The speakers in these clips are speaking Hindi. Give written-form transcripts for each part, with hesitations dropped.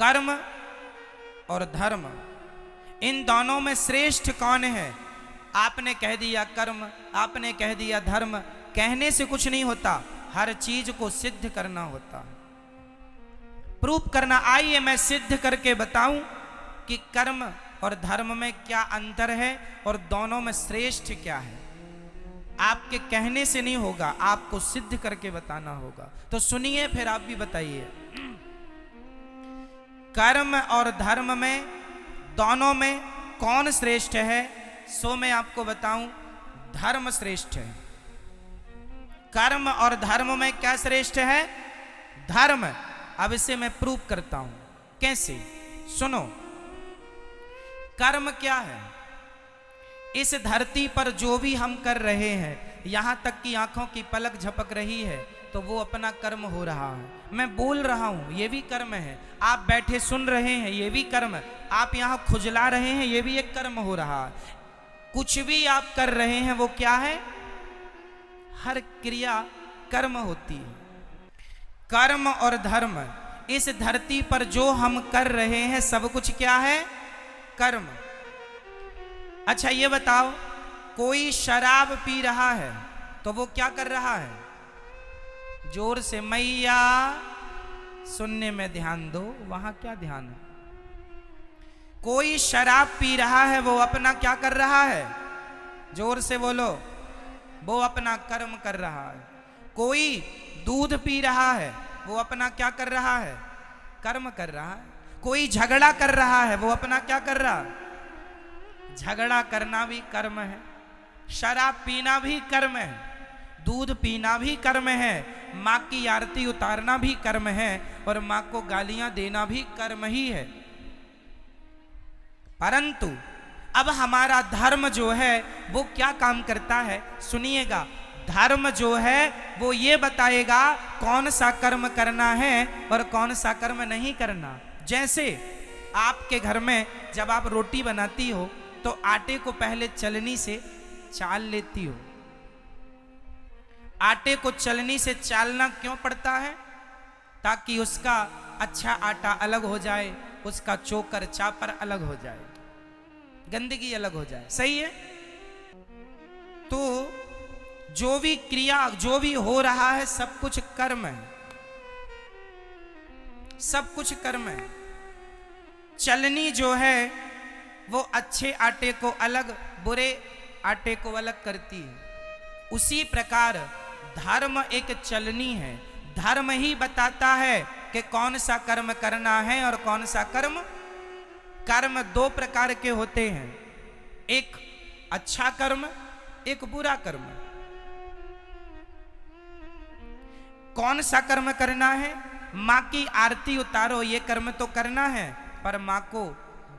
कर्म और धर्म, इन दोनों में श्रेष्ठ कौन है? आपने कह दिया कर्म, आपने कह दिया धर्म। कहने से कुछ नहीं होता, हर चीज को सिद्ध करना होता है, प्रूफ करना। आइए मैं सिद्ध करके बताऊं कि कर्म और धर्म में क्या अंतर है और दोनों में श्रेष्ठ क्या है। आपके कहने से नहीं होगा, आपको सिद्ध करके बताना होगा। तो सुनिए, फिर आप भी बताइए। कर्म और धर्म में, दोनों में कौन श्रेष्ठ है? सो मैं आपको बताऊं, धर्म श्रेष्ठ है। कर्म और धर्म में क्या श्रेष्ठ है? धर्म। अब इसे मैं प्रूफ करता हूं। कैसे? सुनो। कर्म क्या है? इस धरती पर जो भी हम कर रहे हैं, यहां तक कि आंखों की पलक झपक रही है, तो वो अपना कर्म हो रहा है। मैं बोल रहा हूं, ये भी कर्म है। आप बैठे सुन रहे हैं, ये भी कर्म। आप यहां खुजला रहे हैं, ये भी एक कर्म हो रहा है। कुछ भी आप कर रहे हैं, वो क्या है? हर क्रिया कर्म होती है। कर्म और धर्म, इस धरती पर जो हम कर रहे हैं, सब कुछ क्या है? कर्म। अच्छा ये बताओ, कोई शराब पी रहा है तो वो क्या कर रहा है? जोर से मैया, सुनने में ध्यान दो। वहां क्या ध्यान है? कोई शराब पी रहा है, वो अपना क्या कर रहा है? जोर से बोलो। वो अपना कर्म कर रहा है। कोई दूध पी रहा है, वो अपना क्या कर रहा है? कर्म कर रहा है। कोई झगड़ा कर रहा है, वो अपना क्या कर रहा है? झगड़ा करना भी कर्म है, शराब पीना भी कर्म है, दूध पीना भी कर्म है, माँ की आरती उतारना भी कर्म है, और माँ को गालियां देना भी कर्म ही है। परंतु अब हमारा धर्म जो है वो क्या काम करता है? सुनिएगा। धर्म जो है वो ये बताएगा कौन सा कर्म करना है और कौन सा कर्म नहीं करना। जैसे आपके घर में जब आप रोटी बनाती हो तो आटे को पहले चलनी से चाल लेती हो। आटे को चलनी से चालना क्यों पड़ता है? ताकि उसका अच्छा आटा अलग हो जाए, उसका चोकर चापर अलग हो जाए, गंदगी अलग हो जाए। सही है? तो जो भी क्रिया, जो भी हो रहा है, सब कुछ कर्म है, सब कुछ कर्म है। चलनी जो है वो अच्छे आटे को अलग, बुरे आटे को अलग करती है। उसी प्रकार धर्म एक चलनी है। धर्म ही बताता है कि कौन सा कर्म करना है और कौन सा कर्म। कर्म दो प्रकार के होते हैं, एक अच्छा कर्म, एक बुरा कर्म। कौन सा कर्म करना है? माँ की आरती उतारो, ये कर्म तो करना है, पर माँ को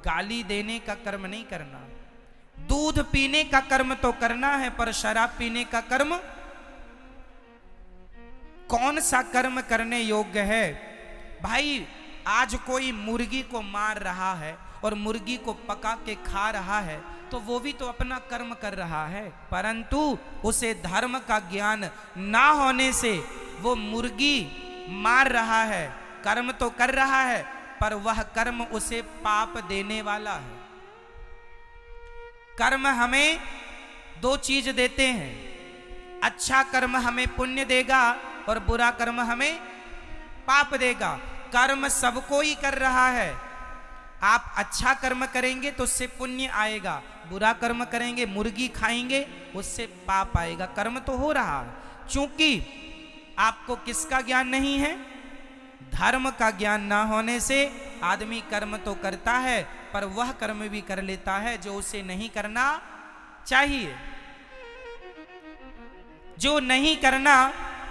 गाली देने का कर्म नहीं करना। दूध पीने का कर्म तो करना है, पर शराब पीने का कर्म। कौन सा कर्म करने योग्य है? भाई आज कोई मुर्गी को मार रहा है और मुर्गी को पका के खा रहा है, तो वो भी तो अपना कर्म कर रहा है, परंतु उसे धर्म का ज्ञान ना होने से वो मुर्गी मार रहा है, कर्म तो कर रहा है, पर वह कर्म उसे पाप देने वाला है। कर्म हमें दो चीज देते हैं, अच्छा कर्म हमें पुण्य देगा और बुरा कर्म हमें पाप देगा। कर्म सबको ही कर रहा है। आप अच्छा कर्म करेंगे तो उससे पुण्य आएगा, बुरा कर्म करेंगे, मुर्गी खाएंगे, उससे पाप आएगा। कर्म तो हो रहा है। चूंकि आपको किसका ज्ञान नहीं है? धर्म का ज्ञान ना होने से आदमी कर्म तो करता है, पर वह कर्म भी कर लेता है जो उसे नहीं करना चाहिए। जो नहीं करना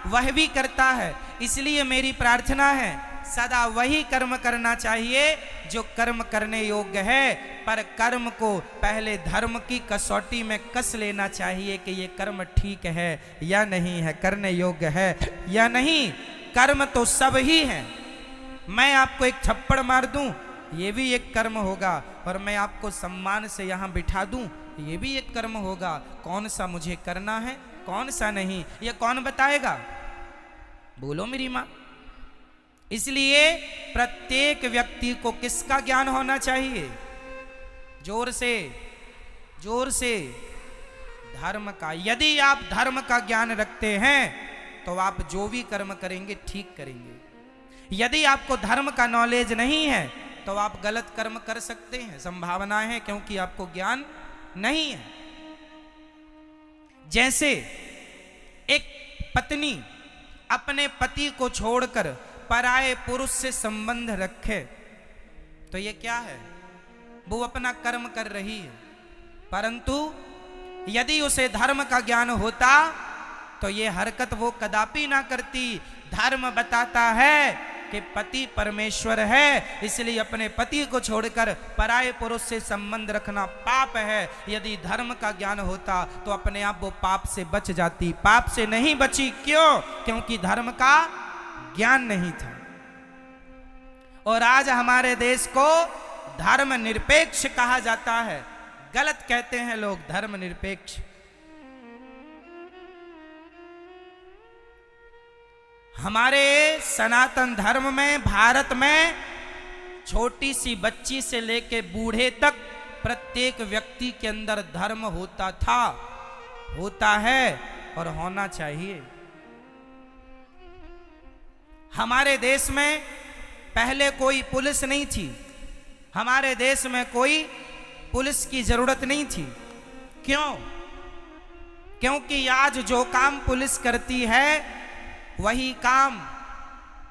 वह भी करता है। इसलिए मेरी प्रार्थना है, सदा वही कर्म करना चाहिए जो कर्म करने योग्य है, पर कर्म को पहले धर्म की कसौटी में कस लेना चाहिए कि ये कर्म ठीक है या नहीं है, करने योग्य है या नहीं। कर्म तो सब ही है। मैं आपको एक थप्पड़ मार दूं, ये भी एक कर्म होगा, और मैं आपको सम्मान से यहां बिठा दूं, ये भी एक कर्म होगा। कौन सा मुझे करना है, कौन सा नहीं, ये कौन बताएगा? बोलो मेरी मां। इसलिए प्रत्येक व्यक्ति को किसका ज्ञान होना चाहिए? जोर से, जोर से, धर्म का। यदि आप धर्म का ज्ञान रखते हैं तो आप जो भी कर्म करेंगे ठीक करेंगे। यदि आपको धर्म का नॉलेज नहीं है तो आप गलत कर्म कर सकते हैं, संभावना है, क्योंकि आपको ज्ञान नहीं है। जैसे एक पत्नी अपने पति को छोड़कर पराये पुरुष से संबंध रखे तो ये क्या है? वो अपना कर्म कर रही है। परंतु यदि उसे धर्म का ज्ञान होता तो ये हरकत वो कदापि ना करती। धर्म बताता है कि पति परमेश्वर है, इसलिए अपने पति को छोड़कर पराये पुरुष से संबंध रखना पाप है। यदि धर्म का ज्ञान होता तो अपने आप वो पाप से बच जाती। पाप से नहीं बची, क्यों? क्योंकि धर्म का ज्ञान नहीं था। और आज हमारे देश को धर्म निरपेक्ष कहा जाता है। गलत कहते हैं लोग, धर्म निरपेक्ष। हमारे सनातन धर्म में, भारत में, छोटी सी बच्ची से लेके बूढ़े तक प्रत्येक व्यक्ति के अंदर धर्म होता था, होता है और होना चाहिए। हमारे देश में पहले कोई पुलिस नहीं थी। हमारे देश में कोई पुलिस की जरूरत नहीं थी। क्यों? क्योंकि आज जो काम पुलिस करती है वही काम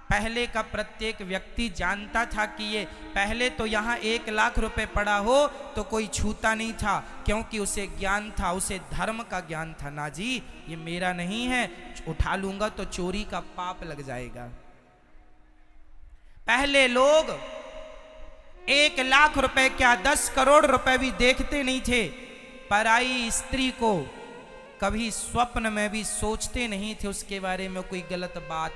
पहले का प्रत्येक व्यक्ति जानता था कि ये पहले तो यहाँ 1 लाख रुपए पड़ा हो तो कोई छूता नहीं था, क्योंकि उसे ज्ञान था, उसे धर्म का ज्ञान था। ना जी, ये मेरा नहीं है, उठा लूंगा तो चोरी का पाप लग जाएगा। पहले लोग 1 लाख रुपए क्या 10 करोड़ रुपए भी देखते नहीं थे। पराई स्त्री को कभी स्वप्न में भी सोचते नहीं थे उसके बारे में कोई गलत बात।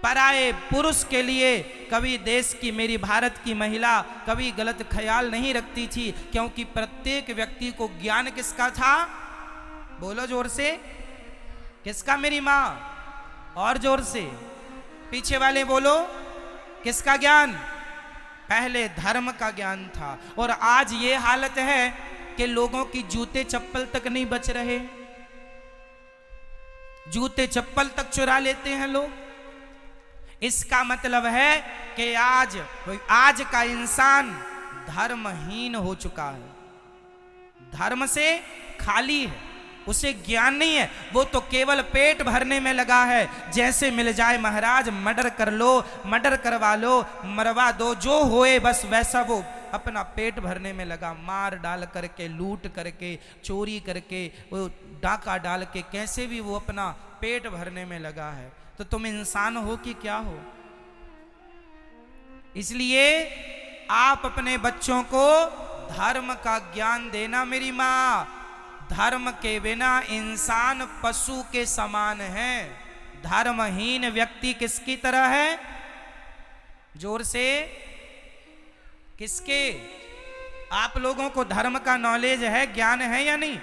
पराये पुरुष के लिए कभी देश की, मेरी भारत की महिला कभी गलत ख्याल नहीं रखती थी, क्योंकि प्रत्येक व्यक्ति को ज्ञान किसका था? बोलो जोर से, किसका? मेरी माँ। और जोर से, पीछे वाले बोलो, किसका ज्ञान? पहले धर्म का ज्ञान था। और आज ये हालत है कि लोगों की जूते चप्पल तक नहीं बच रहे। जूते चप्पल तक चुरा लेते हैं लोग। इसका मतलब है कि आज का इंसान धर्महीन हो चुका है, धर्म से खाली है, उसे ज्ञान नहीं है। वो तो केवल पेट भरने में लगा है। जैसे मिल जाए महाराज मर्डर कर लो, मर्डर करवा लो, मरवा दो, जो होए बस वैसा वो अपना पेट भरने में लगा। मार डाल करके, लूट करके, चोरी करके, वो डाका डाल के, कैसे भी वो अपना पेट भरने में लगा है। तो तुम इंसान हो कि क्या हो? इसलिए आप अपने बच्चों को धर्म का ज्ञान देना मेरी माँ। धर्म के बिना इंसान पशु के समान है। धर्महीन व्यक्ति किसकी तरह है? जोर से, किसके? आप लोगों को धर्म का नॉलेज है, ज्ञान है या नहीं?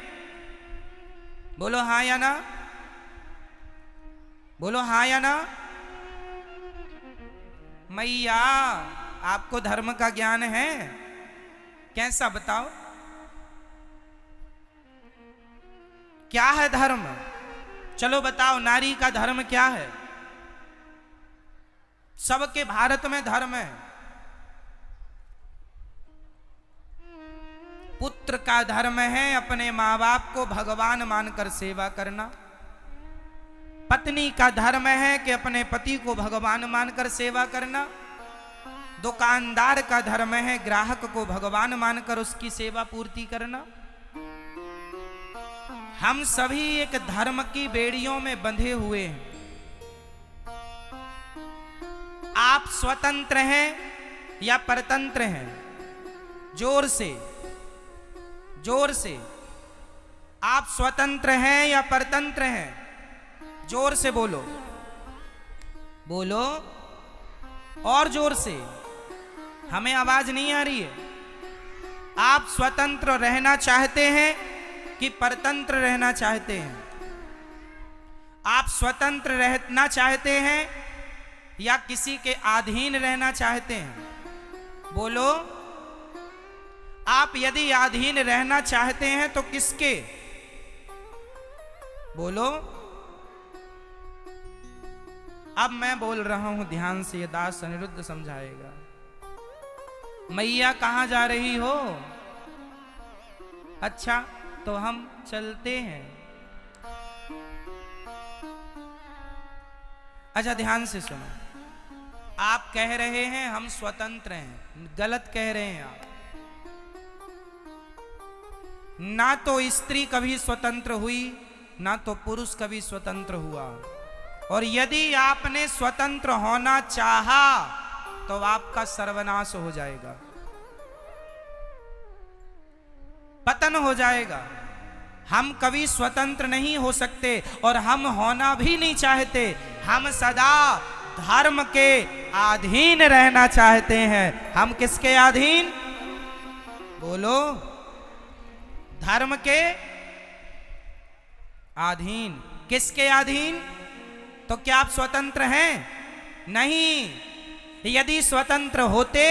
बोलो हाँ या ना, बोलो हाँ या ना। मैया, आपको धर्म का ज्ञान है? कैसा बताओ, क्या है धर्म? चलो बताओ, नारी का धर्म क्या है? सबके भारत में धर्म है। पुत्र का धर्म है अपने माँ बाप को भगवान मानकर सेवा करना। पत्नी का धर्म है कि अपने पति को भगवान मानकर सेवा करना। दुकानदार का धर्म है ग्राहक को भगवान मानकर उसकी सेवा पूर्ति करना। हम सभी एक धर्म की बेड़ियों में बंधे हुए हैं। आप स्वतंत्र हैं या परतंत्र हैं? जोर से, जोर से। आप स्वतंत्र हैं या परतंत्र हैं? जोर से बोलो, बोलो और जोर से, हमें आवाज नहीं आ रही है। आप स्वतंत्र रहना चाहते हैं कि परतंत्र रहना चाहते हैं? आप स्वतंत्र रहना चाहते हैं या किसी के अधीन रहना चाहते हैं? बोलो। आप यदि अधीन रहना चाहते हैं तो किसके? बोलो। अब मैं बोल रहा हूं, ध्यान से, ये दास अनिरुद्ध समझाएगा। मैया कहां जा रही हो? अच्छा, तो हम चलते हैं। अच्छा, ध्यान से सुनो। आप कह रहे हैं हम स्वतंत्र हैं, गलत कह रहे हैं आप। ना तो स्त्री कभी स्वतंत्र हुई, ना तो पुरुष कभी स्वतंत्र हुआ। और यदि आपने स्वतंत्र होना चाहा तो आपका सर्वनाश हो जाएगा, पतन हो जाएगा। हम कभी स्वतंत्र नहीं हो सकते और हम होना भी नहीं चाहते। हम सदा धर्म के अधीन रहना चाहते हैं। हम किसके अधीन? बोलो। धर्म के अधीन। किसके अधीन? तो क्या आप स्वतंत्र हैं? नहीं। यदि स्वतंत्र होते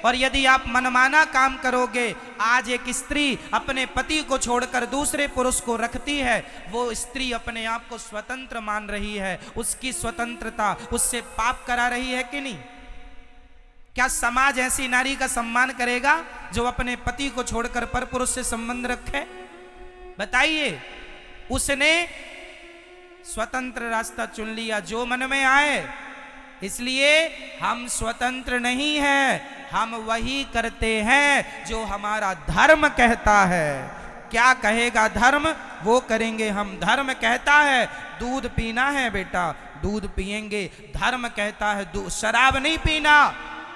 और यदि आप मनमाना काम करोगे, आज एक स्त्री अपने पति को छोड़कर दूसरे पुरुष को रखती है, वो स्त्री अपने आप को स्वतंत्र मान रही है। उसकी स्वतंत्रता उससे पाप करा रही है कि नहीं? क्या समाज ऐसी नारी का सम्मान करेगा जो अपने पति को छोड़कर पर पुरुष से संबंध रखे? बताइए। उसने स्वतंत्र रास्ता चुन लिया, जो मन में आए। इसलिए हम स्वतंत्र नहीं हैं, हम वही करते हैं जो हमारा धर्म कहता है। क्या कहेगा धर्म, वो करेंगे हम। धर्म कहता है दूध पीना है बेटा, दूध पिएंगे। धर्म कहता है शराब नहीं पीना।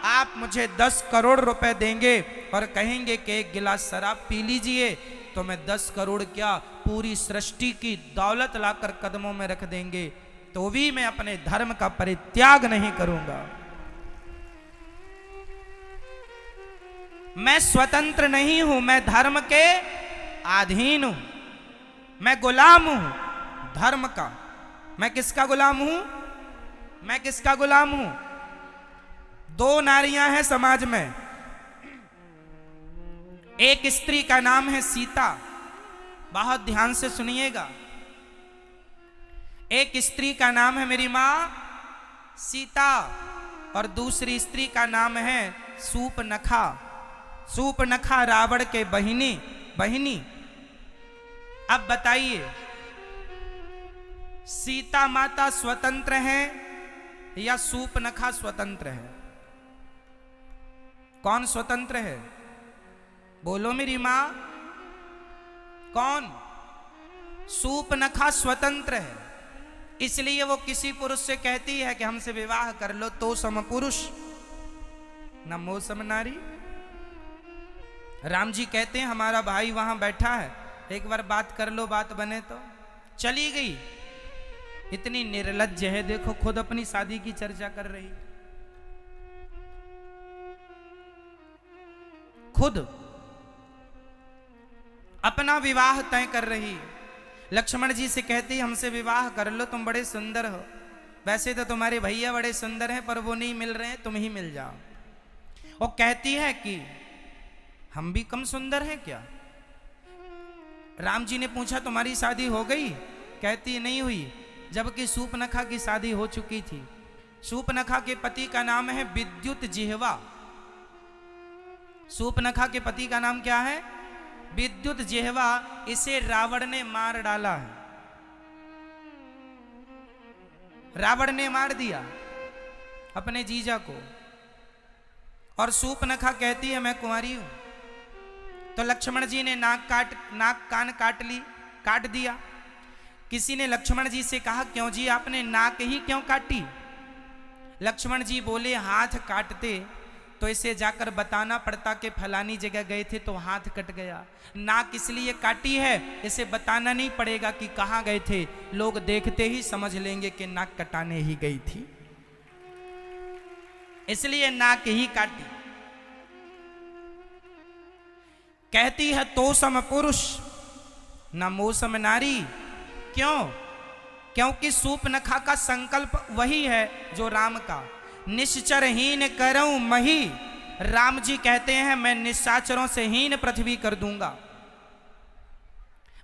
आप मुझे 10 करोड़ रुपए देंगे और कहेंगे कि एक गिलास शराब पी लीजिए, तो मैं 10 करोड़ क्या, पूरी सृष्टि की दौलत लाकर कदमों में रख देंगे, तो भी मैं अपने धर्म का परित्याग नहीं करूंगा। मैं स्वतंत्र नहीं हूं, मैं धर्म के अधीन हूं, मैं गुलाम हूं धर्म का। मैं किसका गुलाम हूं? मैं किसका गुलाम हूं? 2 नारियां हैं समाज में। एक स्त्री का नाम है सीता, बहुत ध्यान से सुनिएगा। एक स्त्री का नाम है मेरी मां सीता, और दूसरी स्त्री का नाम है सूपनखा। सूपनखा रावण के बहिनी। अब बताइए, सीता माता स्वतंत्र है या सूपनखा स्वतंत्र है? कौन स्वतंत्र है? बोलो मेरी मां। कौन? सूपनखा स्वतंत्र है। इसलिए वो किसी पुरुष से कहती है कि हमसे विवाह कर लो, तो सम पुरुष न मोह सम नारी। राम जी कहते हैं हमारा भाई वहां बैठा है, एक बार बात कर लो, बात बने तो। चली गई। इतनी निर्लज्ज है, देखो खुद अपनी शादी की चर्चा कर रही, खुद अपना विवाह तय कर रही। लक्ष्मण जी से कहती हमसे विवाह कर लो, तुम बड़े सुंदर हो। वैसे तो तुम्हारे भैया बड़े सुंदर हैं, पर वो नहीं मिल रहे हैं, तुम ही मिल जाओ। वो कहती है कि हम भी कम सुंदर हैं क्या? राम जी ने पूछा तुम्हारी शादी हो गई? कहती नहीं हुई, जबकि सूपनखा की शादी हो चुकी थी। सूपनखा के पति का नाम है विद्युत जिह्वा। सूपनखा के पति का नाम क्या है? विद्युत जिह्वा। इसे रावण ने मार डाला है, रावण ने मार दिया अपने जीजा को। और सूपनखा कहती है मैं कुंवारी हूं। तो लक्ष्मण जी ने नाक कान काट दिया। किसी ने लक्ष्मण जी से कहा क्यों जी आपने नाक ही क्यों काटी? लक्ष्मण जी बोले हाथ काटते तो इसे जाकर बताना पड़ता कि फलानी जगह गए थे तो हाथ कट गया। नाक इसलिए काटी है, इसे बताना नहीं पड़ेगा कि कहां गए थे, लोग देखते ही समझ लेंगे कि नाक कटाने ही गई थी, इसलिए नाक ही काटी। कहती है तो सम पुरुष न मोह सम नारी। क्यों? क्योंकि सूपनखा का संकल्प वही है जो राम का, निश्चरहीन करऊं मही। राम जी कहते हैं मैं निशाचरों से हीन पृथ्वी कर दूंगा,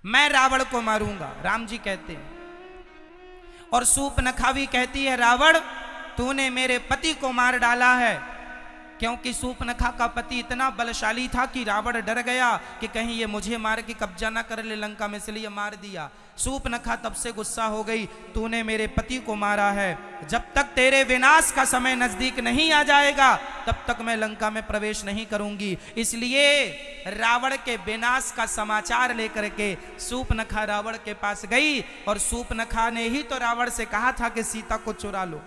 मैं रावण को मारूंगा, राम जी कहते हैं। और सूपनखा भी कहती है रावण तूने मेरे पति को मार डाला है, क्योंकि सूपनखा का पति इतना बलशाली था कि रावण डर गया कि कहीं ये मुझे मार के कब्जा ना कर ले लंका में, इसलिए मार दिया। सूपनखा तब से गुस्सा हो गई, तूने मेरे पति को मारा है, जब तक तेरे विनाश का समय नजदीक नहीं आ जाएगा तब तक मैं लंका में प्रवेश नहीं करूंगी। इसलिए रावण के विनाश का समाचार लेकर के सूपनखा रावण के पास गई, और सूपनखा ने ही तो रावण से कहा था कि सीता को चुरा लो।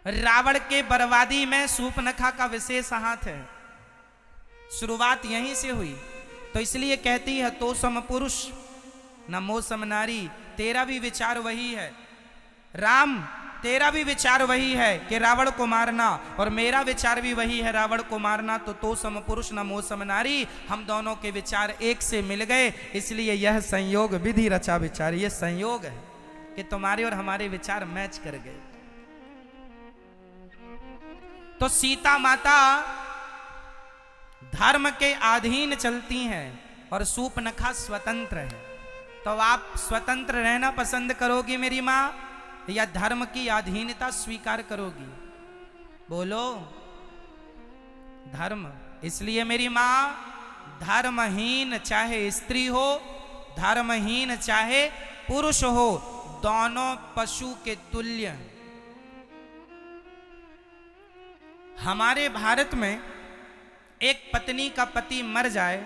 रावण के बर्बादी में सूपनखा का विशेष हाथ है, शुरुआत यहीं से हुई। तो इसलिए कहती है तो सम पुरुष न मोह सम नारी, तेरा भी विचार वही है राम, तेरा भी विचार वही है कि रावण को मारना, और मेरा विचार भी वही है रावण को मारना। तो सम पुरुष न मोह सम नारी, हम दोनों के विचार एक से मिल गए, इसलिए यह संयोग विधि रचा विचार। ये संयोग है कि तुम्हारे और हमारे विचार मैच कर गए। तो सीता माता धर्म के अधीन चलती हैं और सूपनखा स्वतंत्र है। तो आप स्वतंत्र रहना पसंद करोगी मेरी माँ, या धर्म की अधीनता स्वीकार करोगी? बोलो। धर्म। इसलिए मेरी माँ धर्महीन चाहे स्त्री हो, धर्महीन चाहे पुरुष हो, दोनों पशु के तुल्य हैं। हमारे भारत में एक पत्नी का पति मर जाए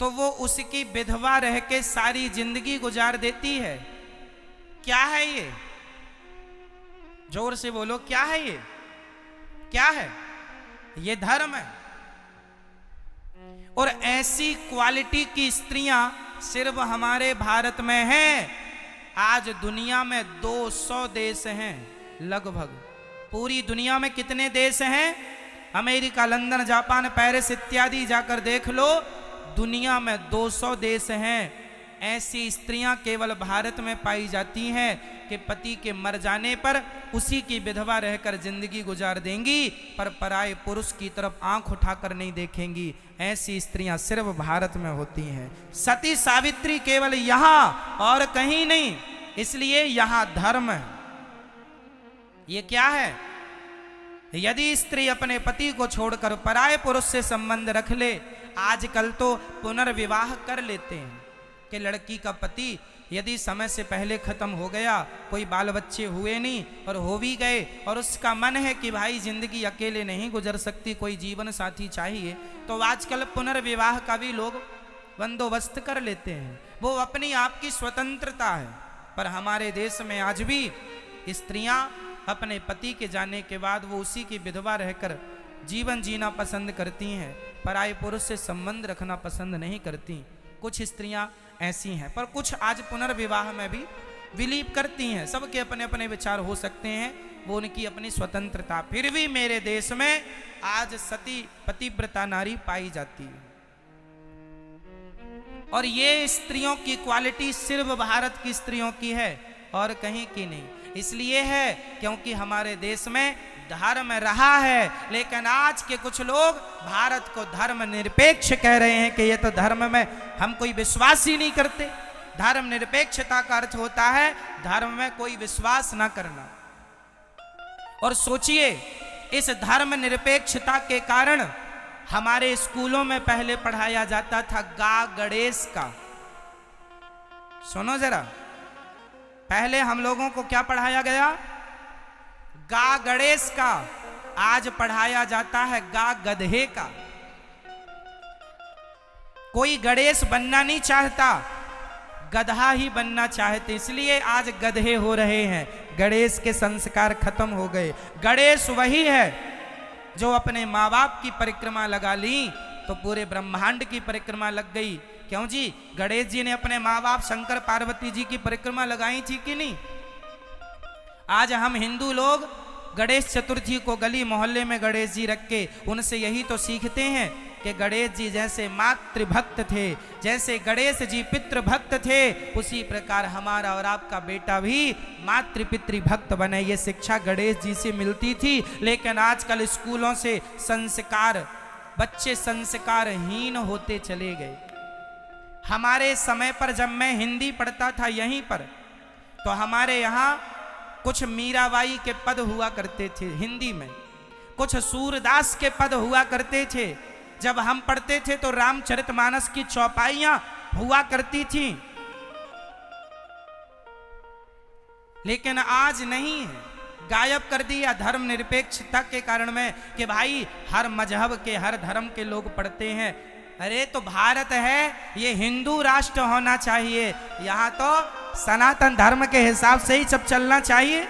तो वो उसकी विधवा रह के सारी जिंदगी गुजार देती है। क्या है ये? जोर से बोलो, क्या है ये? क्या है ये? धर्म है। और ऐसी क्वालिटी की स्त्रियां सिर्फ हमारे भारत में हैं। आज दुनिया में 200 देश हैं लगभग। पूरी दुनिया में कितने देश हैं? अमेरिका, लंदन, जापान, पेरिस इत्यादि जाकर देख लो, दुनिया में 200 देश हैं। ऐसी स्त्रियां केवल भारत में पाई जाती हैं कि पति के मर जाने पर उसी की विधवा रहकर जिंदगी गुजार देंगी, पर पराये पुरुष की तरफ आंख उठाकर नहीं देखेंगी। ऐसी स्त्रियां सिर्फ भारत में होती हैं। सती सावित्री केवल यहां और कहीं नहीं, इसलिए यहां धर्म है। ये क्या है? यदि स्त्री अपने पति को छोड़कर पराये पुरुष से संबंध रख ले, आजकल तो पुनर्विवाह कर लेते हैं कि लड़की का पति यदि समय से पहले खत्म हो गया, कोई बाल बच्चे हुए नहीं और हो भी गए, और उसका मन है कि भाई जिंदगी अकेले नहीं गुजर सकती, कोई जीवन साथी चाहिए, तो आजकल पुनर्विवाह का भी लोग बंदोबस्त कर लेते हैं। वो अपनी आप की स्वतंत्रता है। पर हमारे देश में आज भी स्त्रियां अपने पति के जाने के बाद वो उसी की विधवा रहकर जीवन जीना पसंद करती हैं, पराये पुरुष से संबंध रखना पसंद नहीं करती। कुछ स्त्रियां ऐसी हैं, पर कुछ आज पुनर्विवाह में भी बिलीव करती हैं। सबके अपने अपने विचार हो सकते हैं, वो उनकी अपनी स्वतंत्रता। फिर भी मेरे देश में आज सती पतिव्रता नारी पाई जाती है, और ये स्त्रियों की क्वालिटी सिर्फ भारत की स्त्रियों की है और कहीं की नहीं। इसलिए है क्योंकि हमारे देश में धर्म रहा है, लेकिन आज के कुछ लोग भारत को धर्म निरपेक्ष कह रहे हैं कि ये तो धर्म में हम कोई विश्वास ही नहीं करते। धर्म निरपेक्षता का अर्थ होता है धर्म में कोई विश्वास ना करना। और सोचिए, इस धर्म निरपेक्षता के कारण हमारे स्कूलों में पहले पढ़ाया जाता था गा गणेश का। सुनो जरा, पहले हम लोगों को क्या पढ़ाया गया? गा गणेश का। आज पढ़ाया जाता है गा गधे का। कोई गणेश बनना नहीं चाहता, गधा ही बनना चाहते, इसलिए आज गधे हो रहे हैं। गणेश के संस्कार खत्म हो गए। गणेश वही है जो अपने माँ बाप की परिक्रमा लगा ली तो पूरे ब्रह्मांड की परिक्रमा लग गई। क्यों जी? गणेश जी ने अपने माँ बाप शंकर पार्वती जी की परिक्रमा लगाई थी कि नहीं? आज हम हिंदू लोग गणेश चतुर्थी को गली मोहल्ले में गणेश जी रख के उनसे यही तो सीखते हैं कि गणेश जी जैसे मातृभक्त थे, जैसे गणेश जी पितृभक्त थे, उसी प्रकार हमारा और आपका बेटा भी मातृ पितृभक्त बने, ये शिक्षा गणेश जी से मिलती थी। लेकिन आजकल स्कूलों से संस्कार, बच्चे संस्कारहीन होते चले गए। हमारे समय पर जब मैं हिंदी पढ़ता था यहीं पर, तो हमारे यहाँ कुछ मीराबाई के पद हुआ करते थे हिंदी में, कुछ सूरदास के पद हुआ करते थे। जब हम पढ़ते थे तो रामचरितमानस की चौपाइयां हुआ करती थी। लेकिन आज नहीं है, गायब कर दिया धर्मनिरपेक्षता के कारण में कि भाई हर मजहब के, हर धर्म के लोग पढ़ते हैं। अरे तो भारत है, ये हिंदू राष्ट्र होना चाहिए, यहां तो सनातन धर्म के हिसाब से ही सब चलना चाहिए।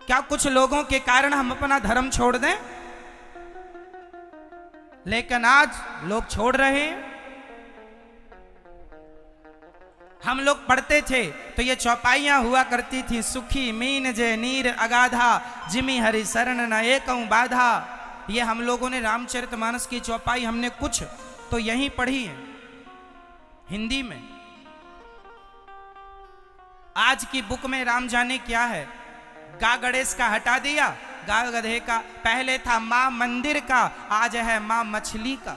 क्या कुछ लोगों के कारण हम अपना धर्म छोड़ दें? लेकिन आज लोग छोड़ रहे हैं। हम लोग पढ़ते थे तो ये चौपाइयां हुआ करती थी, सुखी मीन जय नीर अगाधा, जिमी हरि शरण न एकं बाधा। ये हम लोगों ने रामचरितमानस की चौपाई हमने कुछ तो यहीं पढ़ी है हिंदी में। आज की बुक में राम जाने क्या है, गा गणेश का हटा दिया, गा गधे का। पहले था मां मंदिर का, आज है मां मछली का।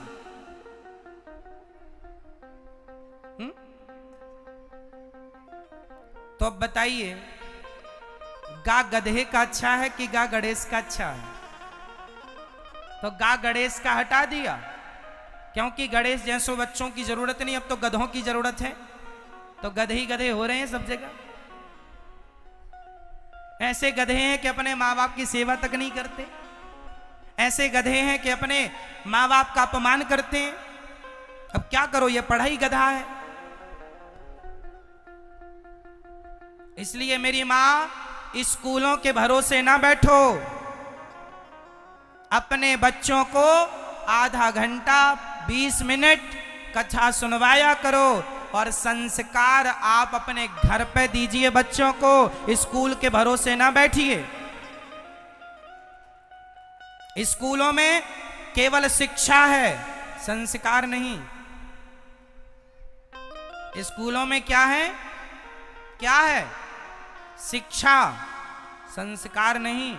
तो अब बताइए, गा गधे का अच्छा है कि गा गणेश का अच्छा है? तो गा गणेश का हटा दिया, क्योंकि गणेश जैसों बच्चों की जरूरत नहीं, अब तो गधों की जरूरत है। तो गधे ही गधे हो रहे हैं सब जगह। ऐसे गधे हैं कि अपने माँ बाप की सेवा तक नहीं करते, ऐसे गधे हैं कि अपने माँ बाप का अपमान करते हैं। अब क्या करो, ये पढ़ाई गधा है। इसलिए मेरी माँ, स्कूलों के भरोसे ना बैठो, अपने बच्चों को आधा घंटा 20 मिनट कथा सुनवाया करो, और संस्कार आप अपने घर पे दीजिए बच्चों को, स्कूल के भरोसे ना बैठिए। स्कूलों में केवल शिक्षा है, संस्कार नहीं। स्कूलों में क्या है? क्या है? शिक्षा, संस्कार नहीं।